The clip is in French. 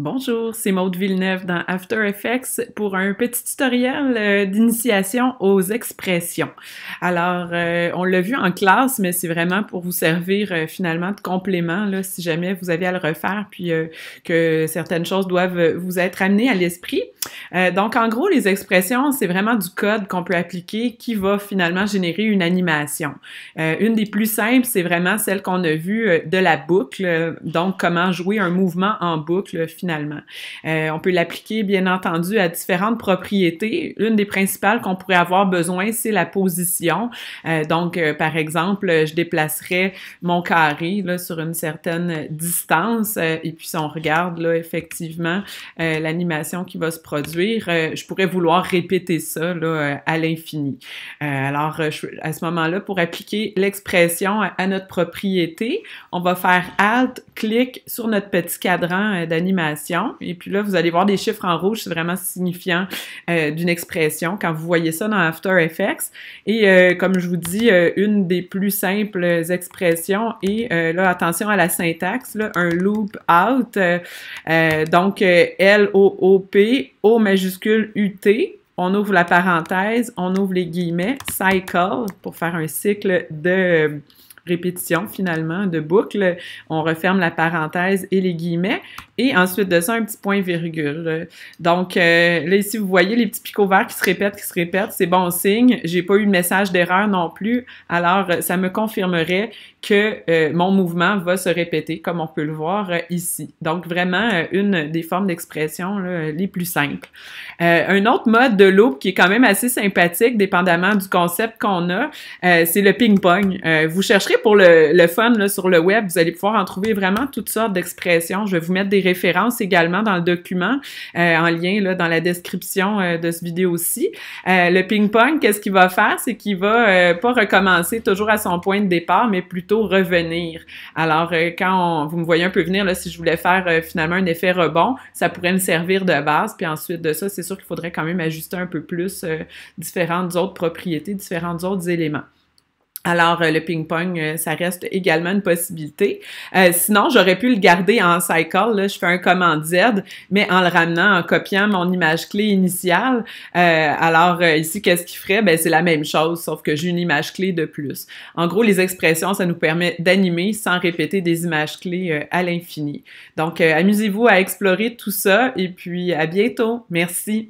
Bonjour, c'est Maude Villeneuve dans After Effects pour un petit tutoriel d'initiation aux expressions. Alors, on l'a vu en classe, mais c'est vraiment pour vous servir finalement de complément là, si jamais vous avez à le refaire, puis que certaines choses doivent vous être amenées à l'esprit. Donc, en gros, les expressions, c'est vraiment du code qu'on peut appliquer qui va finalement générer une animation. Une des plus simples, c'est vraiment celle qu'on a vue de la boucle, donc comment jouer un mouvement en boucle finalement. On peut l'appliquer, bien entendu, à différentes propriétés. Une des principales qu'on pourrait avoir besoin, c'est la position. Par exemple, je déplacerais mon carré là, sur une certaine distance et puis si on regarde là, effectivement l'animation qui va se produire, je pourrais vouloir répéter ça là, à l'infini. À ce moment-là, pour appliquer l'expression à notre propriété, on va faire Alt, clic sur notre petit cadran d'animation. Et puis là, vous allez voir des chiffres en rouge, c'est vraiment signifiant d'une expression quand vous voyez ça dans After Effects. Et comme je vous dis, une des plus simples expressions est, là, attention à la syntaxe, là, un loop out. L-O-O-P, O majuscule U-T. On ouvre la parenthèse, on ouvre les guillemets, cycle, pour faire un cycle de répétition finalement, de boucle. On referme la parenthèse et les guillemets. Et ensuite de ça, un petit point virgule. Donc, là, ici, vous voyez les petits picots verts qui se répètent, c'est bon signe. J'ai pas eu de message d'erreur non plus. Alors, ça me confirmerait que mon mouvement va se répéter, comme on peut le voir ici. Donc, vraiment, une des formes d'expression les plus simples. Un autre mode de loop qui est quand même assez sympathique, dépendamment du concept qu'on a, c'est le ping-pong. Vous chercherez pour le fun là, sur le web, vous allez pouvoir en trouver vraiment toutes sortes d'expressions. Je vais vous mettre des références également dans le document, en lien là, dans la description de cette vidéo-ci. Le ping-pong, qu'est-ce qu'il va faire? C'est qu'il va pas recommencer toujours à son point de départ, mais plutôt revenir. Alors, vous me voyez un peu venir, là, si je voulais faire finalement un effet rebond, ça pourrait me servir de base, puis ensuite de ça, c'est sûr qu'il faudrait quand même ajuster un peu plus différentes autres propriétés, différents autres éléments. Alors, le ping-pong, ça reste également une possibilité. Sinon, j'aurais pu le garder en cycle. Là, je fais un commande Z, mais en le ramenant, en copiant mon image clé initiale. Ici, qu'est-ce qu'il ferait? Ben, c'est la même chose, sauf que j'ai une image clé de plus. En gros, les expressions, ça nous permet d'animer sans répéter des images clés à l'infini. Donc, amusez-vous à explorer tout ça et puis à bientôt. Merci.